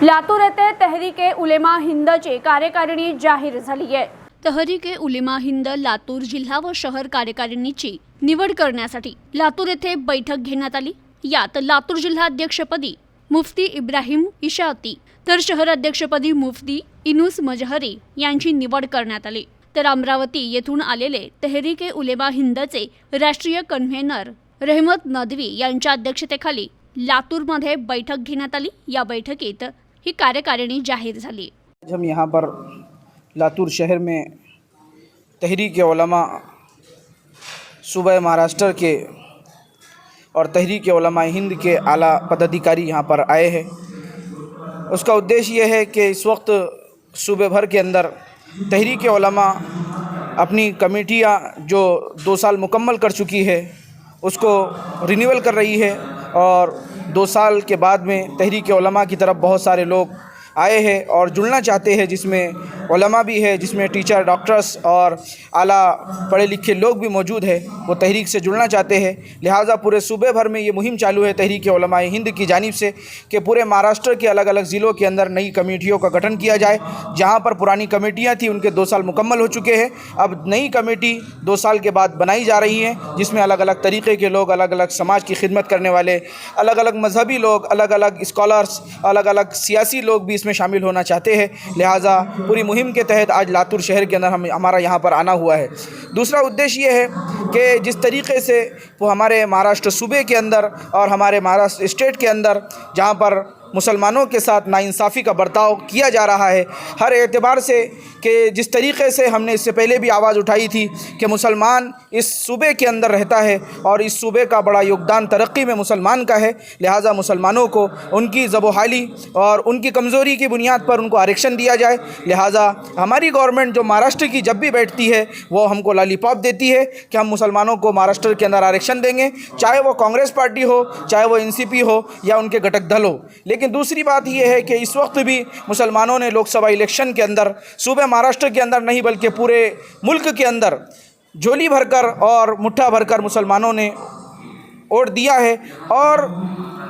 लातूर येथे तहरीके उलेमा हिंदची कार्यकारिणी जाहीर झाली आहे। तहरीके उलेमा हिंद लातूर जिल्हा व शहर कार्यकारिणीची निवड करण्यासाठी लातूर येथे बैठक घेण्यात आली। यात लातूर जिल्हा अध्यक्षपदी मुफ्ती इब्राहिम इशाती तर शहर अध्यक्षपदी मुफ्ती इनुस मजहरी यांची निवड करण्यात आली। तर अमरावती येथून आलेले तहरीके उलेमा हिंदचे राष्ट्रीय कन्व्हेनर रहमत नदवी यांच्या अध्यक्षतेखाली लातूरमध्ये बैठक घेण्यात आली। या बैठकीत ही कार्यकारिणी जाहीर झाली। हम यहाँ पर लातूर शहर में तहरीक उलमा सूबा महाराष्ट्र के और तहरीक उलमा हिंद के आला पदाधिकारी यहाँ पर आए हैं। उसका उद्देश्य ये है कि इस वक्त सूबे भर के अंदर तहरीक उलमा अपनी कमेटियाँ जो 2 साल मुकम्मल कर चुकी है उसको रिन्यूअल कर रही है और 2 साल के बाद में तहरीक उलमा की तरफ बहुत सारे लोग आए हैं और जुड़ना चाहते हैं, जिसमें उलमा भी है, जिसमें टीचर, डॉक्टर्स और आला पढ़े लिखे लोग भी मौजूद है। वो तहरीक से जुड़ना चाहते हैं। लिहाजा पूरे सूबे भर में ये मुहिम चालू है तहरीक उलमा हिंद की जानिब से कि पूरे महाराष्ट्र के अलग अलग ज़िलों के अंदर नई कमेटियों का गठन किया जाए। जहाँ पर पुरानी कमेटियाँ थी उनके 2 साल मुकम्मल हो चुके हैं, अब नई कमेटी 2 साल के बाद बनाई जा रही है, जिसमें अलग अलग तरीक़े के लोग, अलग अलग समाज की खिदमत करने वाले, अलग अलग मजहबी लोग, अलग अलग स्कॉलर्स, अलग अलग सियासी लोग भी इसमें शामिल होना चाहते हैं। लिहाजा पूरी मुहिम के तहत आज लातूर शहर के अंदर हमारा यहाँ पर आना हुआ है। दूसरा उद्देश्य ये है कि जिस तरीके से वो हमारे महाराष्ट्र सूबे के अंदर और हमारे महाराष्ट्र स्टेट के अंदर जहाँ पर मुसलमानों के साथ नाइंसाफ़ी का बर्ताव किया जा रहा है, हर एतबार से कि जिस तरीके से हमने इससे पहले भी आवाज़ उठाई थी कि मुसलमान इस सूबे के अंदर रहता है और इस सूबे का बड़ा योगदान तरक्की में मुसलमान का है। लिहाजा मुसलमानों को उनकी ज़बोहाली और उनकी कमज़ोरी की बुनियाद पर उनको आरक्षण दिया जाए। लिहाजा हमारी गवर्नमेंट जो महाराष्ट्र की जब भी बैठती है वो हमको लॉलीपॉप देती है कि हम मुसलमानों को महाराष्ट्र के अंदर आरक्षण देंगे, चाहे वो कांग्रेस पार्टी हो, चाहे वो एनसीपी हो या उनके घटक दल हो। लेकिन दूसरी बात यह है कि इस वक्त भी मुसलमानों ने लोकसभा इलेक्शन के अंदर सूबे महाराष्ट्र के अंदर नहीं बल्कि पूरे मुल्क के अंदर झोली भरकर और मुट्ठा भरकर मुसलमानों ने वोट दिया है और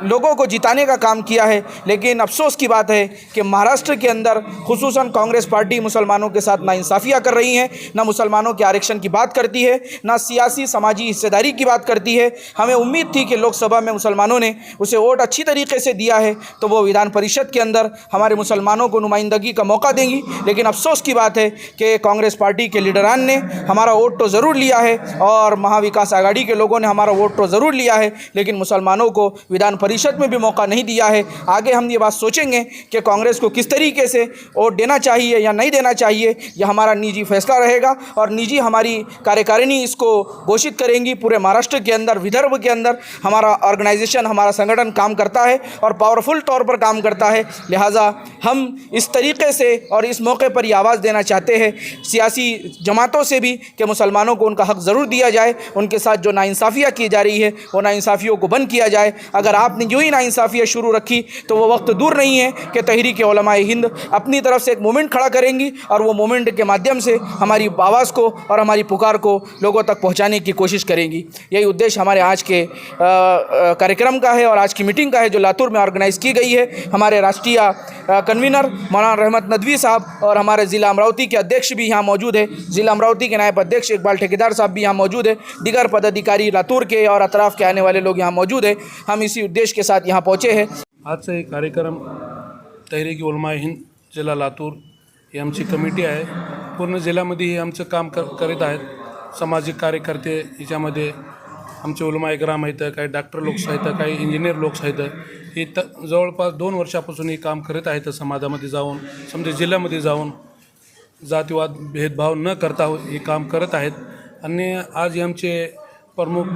लोगों को जिताने का काम किया है। लेकिन अफसोस की बात है कि महाराष्ट्र के अंदर खुसूसन कांग्रेस पार्टी मुसलमानों के साथ नाइंसाफ़ियाँ कर रही हैं, ना मुसलमानों के आरक्षण की बात करती है, ना सियासी समाजी हिस्सेदारी की बात करती है। हमें उम्मीद थी कि लोकसभा में मुसलमानों ने उसे वोट अच्छी तरीके से दिया है तो वो विधान परिषद के अंदर हमारे मुसलमानों को नुमाइंदगी का मौका देंगी। लेकिन अफसोस की बात है कि कांग्रेस पार्टी के लीडरान ने हमारा वोट तो ज़रूर लिया है और महाविकास आघाड़ी के लोगों ने हमारा वोट तो ज़रूर लिया है, लेकिन मुसलमानों को विधान परिषद में भी मौका नहीं दिया है। आगे हम ये बात सोचेंगे कि कांग्रेस को किस तरीके से वोट देना चाहिए या नहीं देना चाहिए, यह हमारा निजी फैसला रहेगा और निजी हमारी कार्यकारिणी इसको घोषित करेंगी। पूरे महाराष्ट्र के अंदर, विदर्भ के अंदर हमारा ऑर्गेनाइजेशन, हमारा संगठन काम करता है और पावरफुल तौर पर काम करता है। लिहाजा हम इस तरीके से और इस मौके पर ये आवाज़ देना चाहते हैं सियासी जमातों से भी कि मुसलमानों को उनका हक़ ज़रूर दिया जाए, उनके साथ जो नाइंसाफ़ियाँ की जा रही है वो नाइंसाफ़ियों को बंद किया जाए। अगर आपने यूँ ही नाइंसाफ़ियाँ शुरू रखी तो वो वक्त दूर नहीं है कि तहरीक उलमा हिंद अपनी तरफ से एक मूवमेंट खड़ा करेंगी और वो मूवमेंट के माध्यम से हमारी आवाज़ को और हमारी पुकार को लोगों तक पहुंचाने की कोशिश करेंगी। यही उद्देश्य हमारे आज के कार्यक्रम का है और आज की मीटिंग का है जो लातूर में ऑर्गेनाइज़ की गई है। हमारे राष्ट्रीय कन्वीनर मौलाना रहमत नदवी साहब और हमारे ज़िला अमरावती के अध्यक्ष भी यहाँ मौजूद है, ज़िला अमरावती के नायब अध्यक्ष इकबाल ठेकेदार साहब भी यहाँ मौजूद है, दीगर पदाधिकारी लातूर के और अतराफ़ के आने वाले लोग यहाँ मौजूद है। हम इसी उद्देश्य के साथ यहाँ पहुँचे हैं। आजचा एक कार्यक्रम तहरीक उलमा हिंद जिल्हा लातूर ही आमची कमिटी आहे। पूर्ण जिल्ह्यामध्ये हे आमचं काम करीत आहेत। सामाजिक कार्यकर्ते याच्यामध्ये आमचे उलमा इकराम आहेत, काही डॉक्टर लोक आहेत, काही इंजिनियर लोक आहेत। हे जवळपास 2 वर्षापासून हे काम करीत आहेत समाजामध्ये जाऊन, समजा जिल्ह्यामध्ये जाऊन जातीवाद भेदभाव न करता हे काम करत आहेत। आणि आज आमचे प्रमुख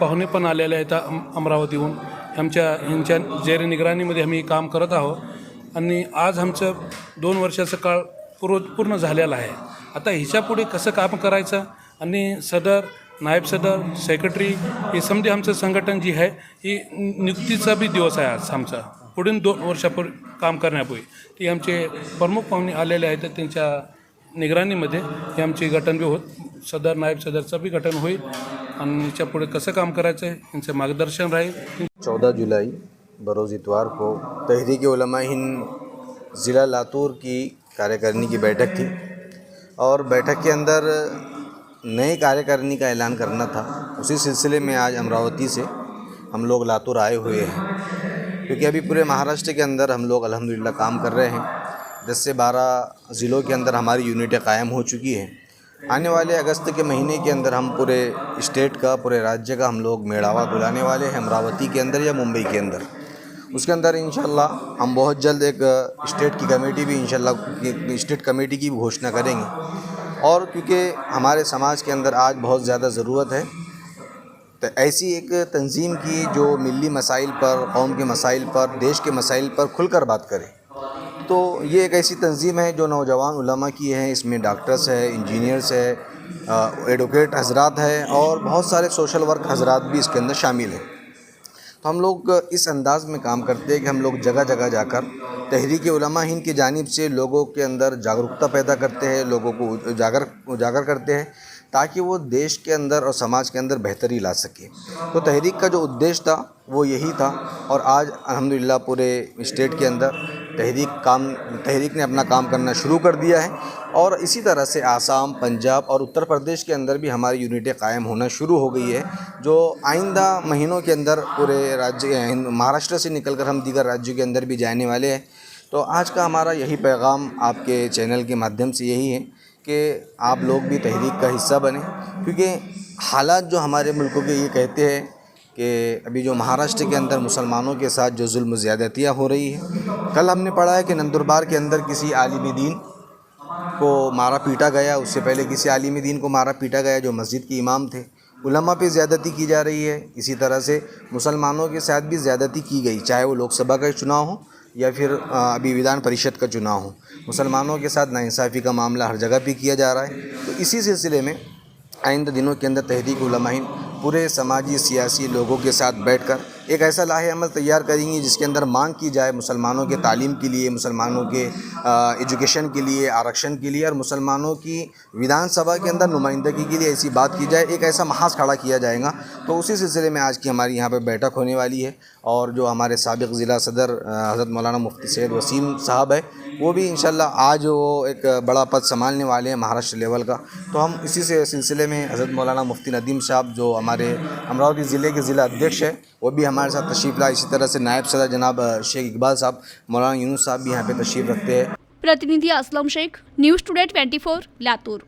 पाहुणे पण आलेले आहेत अमरावतीहून। यांच्या जेर निगराणीमध्ये आम्ही काम करत आहोत आणि आज आमचं 2 वर्षाचा काळ पूर्ण झालेला आहे। आता ह्याच्यापुढे कसं काम करायचं आणि सदर, नायब सदर, सेक्रेटरी हे समजे आमचं संघटन जी आहे ही नियुक्तीचा बी दिवस आहे आज आमचा। पुढील 2 वर्षापूर्वी काम करण्यापूर्वी ती आमचे प्रमुख पाहुणे आलेले आहेत, त्यांच्या निगराणीमध्ये हे आमचे गठन बी होत, सदर नायब सदरचं बी गठन होईल आणि याच्या पुढे कसं काम करायचं आहे यांचं मार्गदर्शन राहील। 14 जुलाई बरोज़ इतवार को तहरीक उलमा हिंद ज़िला लातूर की कार्यकारिणी की बैठक थी और बैठक के अंदर नई कार्यकारिणी का ऐलान करना था। उसी सिलसिले में आज अमरावती से हम लोग लातूर आए हुए हैं, क्योंकि अभी पूरे महाराष्ट्र के अंदर हम लोग अल्हम्दुलिल्लाह काम कर रहे हैं। 10 से 12 ज़िलों के अंदर हमारी यूनिटें कायम हो चुकी हैं। आने वाले अगस्त के महीने के अंदर हम पूरे स्टेट का, पूरे राज्य का हम लोग मेड़ावा बुलाने वाले हैं, अमरावती के अंदर या मुंबई के अंदर। उसके अंदर इंशाल्लाह हम बहुत जल्द एक स्टेट की कमेटी भी स्टेट कमेटी की भी घोषणा करेंगे। और क्योंकि हमारे समाज के अंदर आज बहुत ज़्यादा ज़रूरत है, तो ऐसी एक तंजीम की जो मिली मसाइल पर, कौम के मसाइल पर, देश के मसाइल पर खुलकर बात करे। तो ये एक ऐसी तंजीम है जो नौजवान उलमा की है। इसमें डॉक्टर्स है, इंजीनियर्स है, एडवोकेट हजरात है और बहुत सारे सोशल वर्क हजरात भी इसके अंदर शामिल हैं। तो हम लोग इस अंदाज़ में काम करते हैं कि हम लोग जगह जगह जाकर तहरीक उलमा हिंद की जानिब से लोगों के अंदर जागरूकता पैदा करते हैं, लोगों को उजागर करते हैं, ताकि वो देश के अंदर और समाज के अंदर बेहतरी ला सके। तो तहरीक का जो उद्देश्य था वो यही था और आज अल्हम्दुलिल्लाह पूरे स्टेट के अंदर तहरीक ने अपना काम करना शुरू कर दिया है। और इसी तरह से आसाम, पंजाब और उत्तर प्रदेश के अंदर भी हमारी यूनिटें कायम होना शुरू हो गई है, जो आइंदा महीनों के अंदर पूरे राज्य महाराष्ट्र से निकलकर हम दीगर राज्यों के अंदर भी जाने वाले हैं। तो आज का हमारा यही पैगाम आपके चैनल के माध्यम से यही है कि आप लोग भी तहरीक का हिस्सा बने, क्योंकि हालात जो हमारे मुल्कों के ये कहते हैं कि अभी जो महाराष्ट्र के अंदर मुसलमानों के साथ जो जुल्म ज़्यादतियाँ हो रही है। कल हमने पढ़ा है कि नंदुरबार के अंदर किसी आलिम दीन को मारा पीटा गया, उससे पहले किसी आलिम दीन को मारा पीटा गया जो मस्जिद के इमाम थे। उलमा पे ज़्यादती की जा रही है। इसी तरह से मुसलमानों के साथ भी ज़्यादती की गई, चाहे वो लोकसभा का चुनाव हो या फिर अभी विधान परिषद का चुनाव हो। मुसलमानों के साथ नाइंसाफ़ी का मामला हर जगह पे किया जा रहा है। तो इसी सिलसिले में आइंदा दिनों के अंदर तहरीक उलमा हिंद पूरे समाजी सियासी लोगों के साथ बैठकर एक ऐसा लाहे अमल तैयार करेंगी जिसके अंदर मांग की जाए मुसलमानों के तालीम के लिए, मुसलमानों के एजुकेशन के लिए, आरक्षण के लिए और मुसलमानों की विधानसभा के अंदर नुमाइंदगी के लिए ऐसी बात की जाए, एक ऐसा महाज खड़ा किया जाएगा। तो उसी सिलसिले में आज की हमारी यहाँ पर बैठक होने वाली है और जो हमारे साबिक़ ज़िला सदर हज़रत मौलाना मुफ्ती सैयद वसीम साहब है, वो भी इंशाल्लाह आज वो एक बड़ा पद संभालने वाले हैं महाराष्ट्र लेवल का। तो हम इसी से सिलसिले में हज़रत मौलाना मुफ्ती नदीम साहब जो हमारे अमरावती ज़िले के ज़िला अध्यक्ष है, वो भी हमारे साथ तशरीफ़ लाए। इसी तरह से नायब सदर जनाब शेख इकबाल साहब, मौलाना यूनुस साहब भी यहाँ पे तशरीफ़ रखते हैं। प्रतिनिधि असलम शेख, न्यूज़ टुडे 24 लातूर।